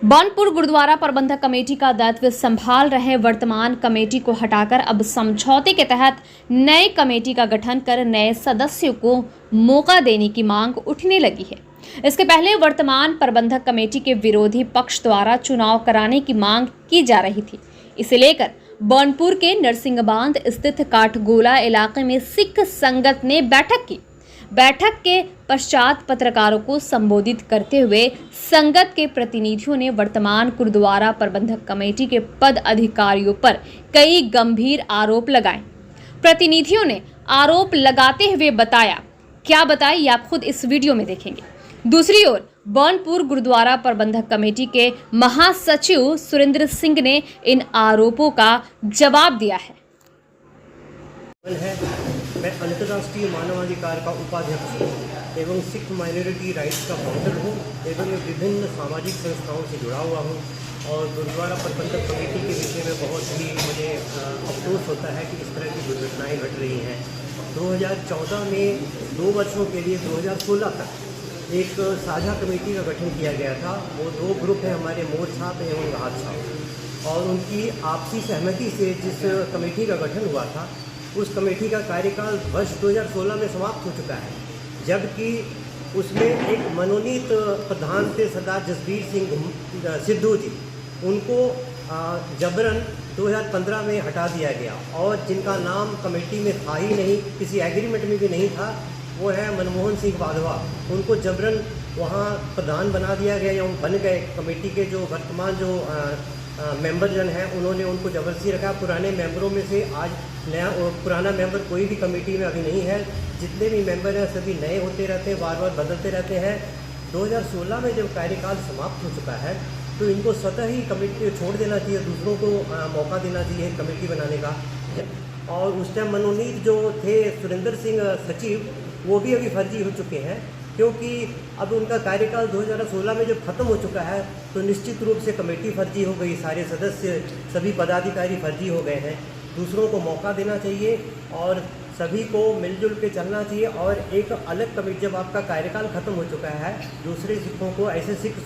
बनपुर गुरुद्वारा प्रबंधक कमेटी का दायित्व संभाल रहे वर्तमान कमेटी को हटाकर अब समझौते के तहत नए कमेटी का गठन कर नए सदस्यों को मौका देने की मांग उठने लगी है। इसके पहले वर्तमान प्रबंधक कमेटी के विरोधी पक्ष द्वारा चुनाव कराने की मांग की जा रही थी। इसे लेकर बनपुर के नरसिंहबांध स्थित काठगोला इलाके में सिख संगत ने बैठक की। बैठक के पश्चात पत्रकारों को संबोधित करते हुए संगत के प्रतिनिधियों ने वर्तमान गुरुद्वारा प्रबंधक कमेटी के पद अधिकारियों पर कई गंभीर आरोप लगाए। प्रतिनिधियों ने आरोप लगाते हुए क्या बताया ये आप खुद इस वीडियो में देखेंगे। दूसरी ओर बनपुर गुरुद्वारा प्रबंधक कमेटी के महासचिव सुरेंद्र सिंह ने इन आरोपों का जवाब दिया है। मैं अंतर्राष्ट्रीय मानवाधिकार का उपाध्यक्ष हूँ एवं सिख माइनॉरिटी राइट्स का फाउंडर हूँ एवं विभिन्न सामाजिक संस्थाओं से जुड़ा हुआ हूँ और गुरुद्वारा प्रबंधक कमेटी के विषय में बहुत ही मुझे अफसोस होता है कि इस तरह की दुर्घटनाएं घट रही हैं। 2014 में 2 वर्षों के लिए 2016 तक एक साझा कमेटी का गठन किया गया था। वो 2 ग्रुप हैं हमारे मोर साहब एवं राहत साहब, और उनकी आपसी सहमति से जिस कमेटी का गठन हुआ था उस कमेटी का कार्यकाल वर्ष 2016 में समाप्त हो चुका है, जबकि उसमें एक मनोनीत प्रधान थे सरदार जसबीर सिंह सिद्धू जी, उनको जबरन 2015 में हटा दिया गया और जिनका नाम कमेटी में था ही नहीं, किसी एग्रीमेंट में भी नहीं था, वो है मनमोहन सिंह वाधवा। उनको जबरन वहाँ प्रधान बना दिया गया या बन गए। कमेटी के जो वर्तमान जो मेंबर जन हैं उन्होंने उनको जबरदस्ती रखा। पुराने मेंबरों में से आज नया और पुराना मेंबर कोई भी कमेटी में अभी नहीं है। जितने भी मेंबर हैं सभी नए होते रहते हैं, बार बार बदलते रहते हैं। 2016 में जब कार्यकाल समाप्त हो चुका है तो इनको स्वतः ही कमेटी छोड़ देना चाहिए, दूसरों को मौका देना चाहिए कमेटी बनाने का। और उस टाइम मनोनीत जो थे सुरेंद्र सिंह सचिव, वो भी अभी फर्जी हो चुके हैं, क्योंकि अब उनका कार्यकाल 2016 में जब खत्म हो चुका है तो निश्चित रूप से कमेटी फर्जी हो गई, सारे सदस्य सभी पदाधिकारी फर्जी हो गए हैं। दूसरों को मौका देना चाहिए और सभी को मिलजुल के चलना चाहिए। और एक अलग कमेटी, जब आपका कार्यकाल खत्म हो चुका है, दूसरे सिखों को, ऐसे सिख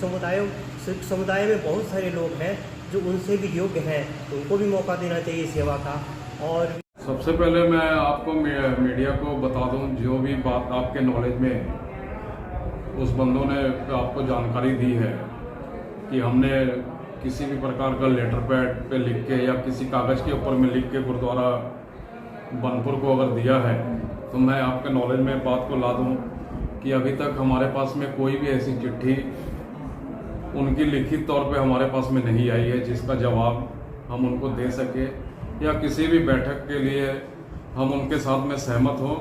समुदाय में बहुत सारे लोग हैं जो उनसे भी योग्य हैं, उनको भी मौका देना चाहिए सेवा का। और सबसे पहले मैं आपको मीडिया को बता दूं, जो भी बात आपके नॉलेज में उस बंदों ने आपको जानकारी दी है कि हमने किसी भी प्रकार का लेटर पैड पे लिख के या किसी कागज़ के ऊपर में लिख के गुरुद्वारा बनपुर को अगर दिया है, तो मैं आपके नॉलेज में बात को ला दूं कि अभी तक हमारे पास में कोई भी ऐसी चिट्ठी उनकी लिखित तौर पे हमारे पास में नहीं आई है जिसका जवाब हम उनको दे सके या किसी भी बैठक के लिए हम उनके साथ में सहमत हों,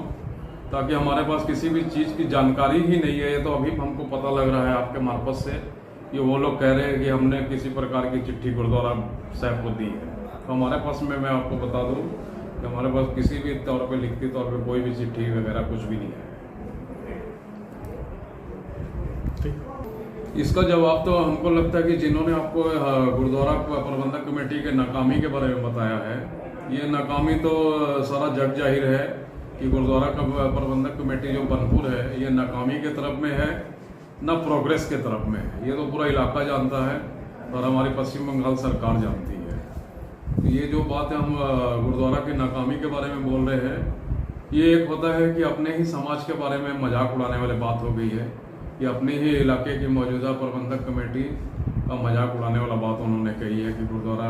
ताकि हमारे पास किसी भी चीज़ की जानकारी ही नहीं है। ये तो अभी हमको पता लग रहा है आपके मार्फत से कि वो लोग कह रहे हैं कि हमने किसी प्रकार की चिट्ठी गुरुद्वारा साहब को दी है। तो हमारे पास में मैं आपको बता दूं कि हमारे पास किसी भी तौर पे लिखती तौर पे कोई भी चिट्ठी वगैरह कुछ भी नहीं है। इसका जवाब तो हमको लगता है कि जिन्होंने आपको गुरुद्वारा प्रबंधक कमेटी के नाकामी के बारे में बताया है, ये नाकामी तो सारा जग जाहिर है कि गुरुद्वारा का प्रबंधक कमेटी जो बनपुर है ये नाकामी के तरफ में है, न प्रोग्रेस के तरफ में है। ये तो पूरा इलाका जानता है और हमारी पश्चिम बंगाल सरकार जानती है। तो ये जो बात है हम गुरुद्वारा की नाकामी के बारे में बोल रहे हैं, ये एक होता है कि अपने ही समाज के बारे में मजाक उड़ाने वाली बात हो गई है। ये अपने ही इलाके की मौजूदा प्रबंधक कमेटी का मजाक उड़ाने वाला बात उन्होंने कही है कि गुरुद्वारा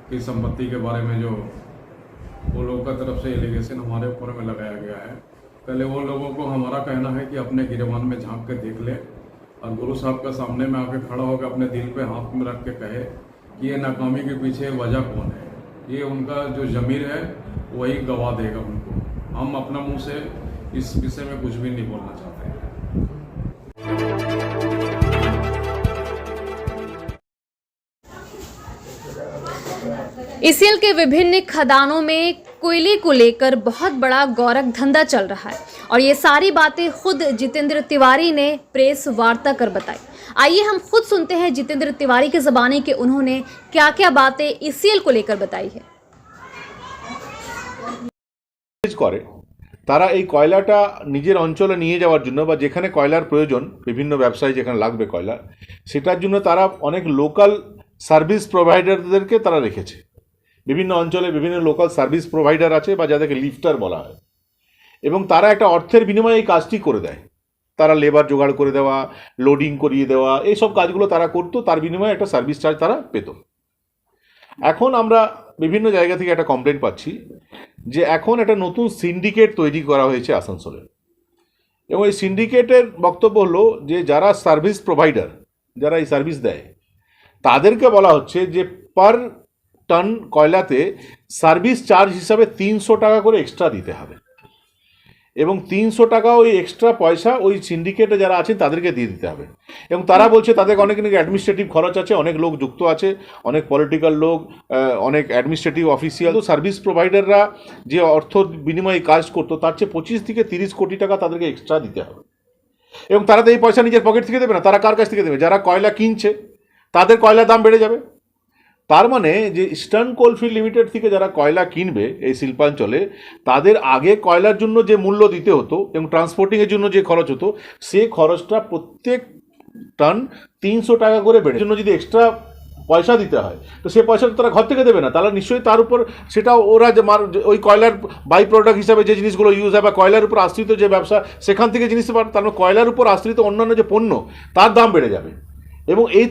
की संपत्ति के बारे में जो वो लोगों का तरफ से एलिगेशन हमारे ऊपर में लगाया गया है। पहले वो लोगों को हमारा कहना है कि अपने गिरबान में झांक के देख ले और गुरु साहब का सामने में आके खड़ा होकर अपने दिल पे हाथ में रख के कहे कि ये नाकामी के पीछे वजह कौन है। ये उनका जो ज़मीर है वही गवाह देगा उनको। हम अपना मुंह से इस विषय में कुछ भी नहीं बोलना चाहते हैं। ईसीएल के विभिन्न खदानों में कोयले को लेकर बहुत बड़ा गौरख धंधा चल रहा है और ये सारी बातें खुद जितेंद्र तिवारी ने प्रेस वार्ता कर बताई। आइए हम खुद सुनते हैं जितेंद्र तिवारी की ज़बानी कि उन्होंने क्या क्या बातें ईसीएल को लेकर बताई है। করে তারা এই কয়লাটা নিজের অঞ্চলে নিয়ে যাওয়ার জন্য বা যেখানে কয়লার প্রয়োজন বিভিন্ন ব্যবসায়ী যেখানে লাগবে কয়লা সেটার জন্য তারা অনেক লোকাল সার্ভিস প্রোভাইডারদেরকে তারা রেখেছে। বিভিন্ন অঞ্চলে বিভিন্ন লোকাল সার্ভিস প্রোভাইডার আছে বা যাদেরকে লিফটার বলা হয়, এবং তারা একটা অর্থের বিনিময়ে এই কাজটি করে দেয়। তারা লেবার জোগাড় করে দেওয়া, লোডিং করিয়ে দেওয়া, এইসব কাজগুলো তারা করতো, তার বিনিময়ে একটা সার্ভিস চার্জ তারা পেত। এখন আমরা বিভিন্ন জায়গা থেকে একটা কমপ্লেন পাচ্ছি যে এখন একটা নতুন সিন্ডিকেট তৈরি করা হয়েছে আসানসোলে, এবং এই সিন্ডিকেটের বক্তব্য হলো যে যারা সার্ভিস প্রোভাইডার, যারা এই সার্ভিস দেয়, তাদেরকে বলা হচ্ছে যে পার টন কয়লাতে সার্ভিস চার্জ হিসাবে 300 টাকা করে এক্সট্রা দিতে হবে, এবং 300 টাকা ওই এক্সট্রা পয়সা ওই সিন্ডিকেটে যারা আছেন তাদেরকে দিয়ে দিতে হবে। এবং তারা বলছে তাদের অনেক নাকি অ্যাডমিনিস্ট্রেটিভ খরচ আছে, অনেক লোক যুক্ত আছে, অনেক পলিটিক্যাল লোক, অনেক অ্যাডমিনিস্ট্রেটিভ অফিসিয়াল। তো সার্ভিস প্রোভাইডাররা যে অর্থ বিনিময়ে কাজ করতো তার চেয়ে 25 থেকে 30 কোটি টাকা তাদেরকে এক্সট্রা দিতে হবে। এবং তারা তো এই পয়সা নিজের পকেট থেকে দেবে না, তারা কার কাছ থেকে দেবে? যারা কয়লা কিনছে তাদের কয়লার দাম বেড়ে যাবে। তার মানে যে ইস্টার্ন কোলফিল্ড লিমিটেড থেকে যারা কয়লা কিনবে এই শিল্পাঞ্চলে, তাদের আগে কয়লার জন্য যে মূল্য দিতে হতো এবং ট্রান্সপোর্টিংয়ের জন্য যে খরচ হতো, সে খরচটা প্রত্যেক টন 300 টাকা করে বেড়ে। জন্য যদি এক্সট্রা পয়সা দিতে হয় তো সে পয়সাটা তারা ঘর থেকে দেবে না, তাহলে নিশ্চয়ই তার উপর সেটা ওরা যে ওই কয়লার বাই প্রোডাক্ট হিসাবে যে জিনিসগুলো ইউজ হয় বা কয়লার উপর আশ্রিত যে ব্যবসা সেখান থেকে জিনিস পায়, তার মানে কয়লার উপর আশ্রিত অন্যান্য যে পণ্য তার দাম বেড়ে যাবে। এবং এই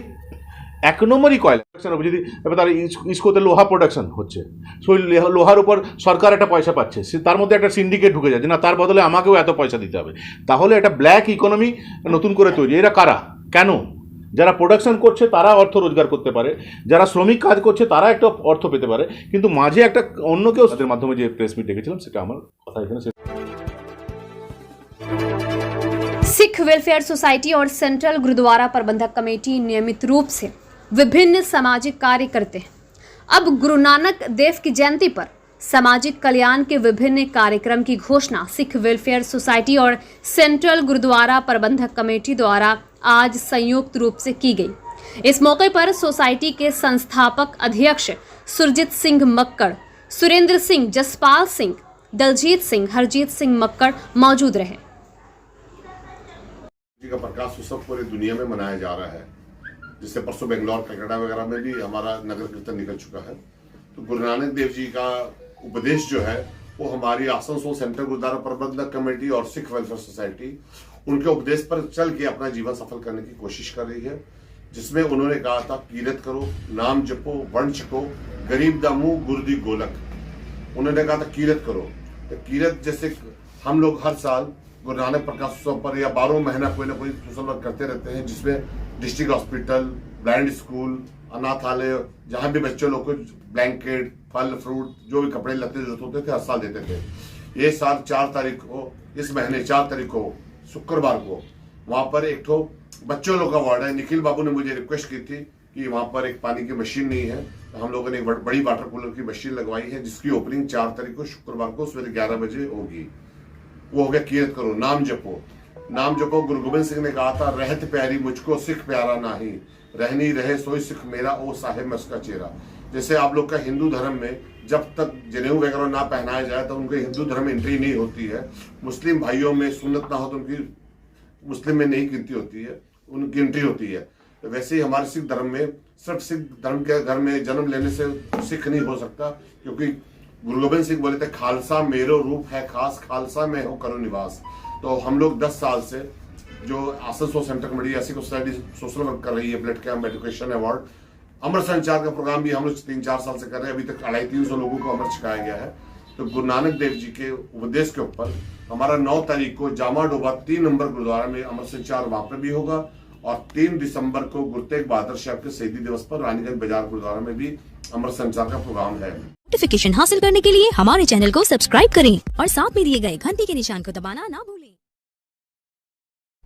1 নম্বরই কয়লা যদি এবার তার ইস্কোতে লোহা প্রোডাকশন হচ্ছে, সেই লোহার উপর সরকার একটা পয়সা পাচ্ছে, সে তার মধ্যে একটা সিন্ডিকেট ঢুকে যাচ্ছে, না তার বদলে আমাকেও এত পয়সা দিতে হবে। তাহলে একটা ব্ল্যাক ইকোনমি নতুন করে তৈরি। এরা কারা? কেন? যারা প্রোডাকশন করছে তারা অর্থ রোজগার করতে পারে, যারা শ্রমিক কাজ করছে তারা একটা অর্থ পেতে পারে, কিন্তু মাঝে একটা অন্য কেউ তাদের মাধ্যমে যে প্রেস মিট দেখেছিলাম সেটা আমার কথা এখানে। सिख वेलफेयर सोसाइटी और सेंट्रल गुरुद्वारा प्रबंधक कमेटी नियमित रूप से विभिन्न सामाजिक कार्य करते हैं। अब गुरु नानक देव की जयंती पर सामाजिक कल्याण के विभिन्न कार्यक्रम की घोषणा सिख वेलफेयर सोसाइटी और सेंट्रल गुरुद्वारा प्रबंधक कमेटी द्वारा आज संयुक्त रूप से की गई। इस मौके पर सोसाइटी के संस्थापक अध्यक्ष सुरजीत सिंह मक्कड़, सुरेंद्र सिंह, जसपाल सिंह, दलजीत सिंह, हरजीत सिंह मक्कड़ मौजूद रहे। का प्रकाश उत्सव पूरी दुनिया में मनाया जा रहा है, जिससे परसों बेंगलोर, कलकत्ता वगैरह में भी हमारा नगर कीर्तन निकल चुका है। तो गुरु नानक देव जी का उपदेश जो है वो हमारी आसनसोल सेंट्रल गुरुद्वारा प्रबंधक कमेटी और सिख वेलफेयर सोसाइटी उनके उपदेश पर चल के अपना जीवन सफल करने की कोशिश कर रही है, जिसमें उन्होंने कहा था कीरत करो, नाम जपो, वर्ण छको, गरीब दामू गुरुदी गोलक। उन्होंने कहा था कीरत करो। तो कीरत जैसे हम लोग हर साल गुरु नानक प्रकाश उत्सव पर या 12 महीना कोई ना कोई सोशल वर्क करते रहते हैं, जिसमें डिस्ट्रिक्ट हॉस्पिटल, ब्लाइंड स्कूल, अनाथालय, जहां भी बच्चों लोग को ब्लैंकेट, फल फ्रूट, जो भी कपड़े लत्ते जरूरत होते थे हर साल देते थे। ये साल 4 तारीख को, इस महीने 4 तारीख को शुक्रवार को वहां पर एक ठो बच्चों लोग का वार्ड है। निखिल बाबू ने मुझे रिक्वेस्ट की थी कि वहां पर एक पानी की मशीन नहीं है, तो हम लोगों ने एक बड़ी वाटर कूलर की मशीन लगवाई है, जिसकी ओपनिंग 4 तारीख को शुक्रवार को सवेरे 11 बजे होगी। वो हो गया कीरत करो, नाम जपो। नाम जपो गुरु गोबिंद सिंह ने कहा था, रहत प्यारी मुझको सिख प्यारा नाही, रहनी रहे सोई सिख मेरा, ओ साहेब मैं उसका चेहरा। जैसे आप लोग का हिंदू धर्म में जब तक जनेऊ वगैरह ना पहनाया जाए तो उनके हिंदू धर्म में एंट्री नहीं होती है। मुस्लिम भाइयों में सुन्नत ना हो तो उनकी मुस्लिम में नहीं गिनती होती है, उनकी एंट्री होती है। तो वैसे ही हमारे सिख धर्म में सिर्फ सिख धर्म के घर में जन्म लेने से सिख नहीं हो सकता, क्योंकि गुरु गोबिंद सिंह बोले थे, खालसा मेरो रूप है खास, खालसा में हो करो निवास। तो हम लोग 10 साल से जो आसनसोल सेंट्रल कमेटी ऐसी सोसाइटी सोशल वर्क कर रही है, ब्लड कैंप, एजुकेशन अवार्ड, अमर संचार का प्रोग्राम भी हम लोग 3-4 साल से कर रहे हैं। अभी तक 250-300 लोगों को अमर छिकाया गया है। तो गुरु नानक देव जी के उपदेश के ऊपर हमारा 9 तारीख को जामा डोबा 3 नंबर गुरुद्वारा में अमर संचार वहां पर भी होगा, और 3 दिसंबर को गुरु तेग बहादुर साहब के शहीदी दिवस पर रानीगंज बाजार गुरुद्वारा में भी अमर संचार का प्रोग्राम है। नोटिफिकेशन हासिल करने के लिए हमारे चैनल को सब्सक्राइब करें और साथ में दिए गए घंटी के निशान को दबाना ना भूलें।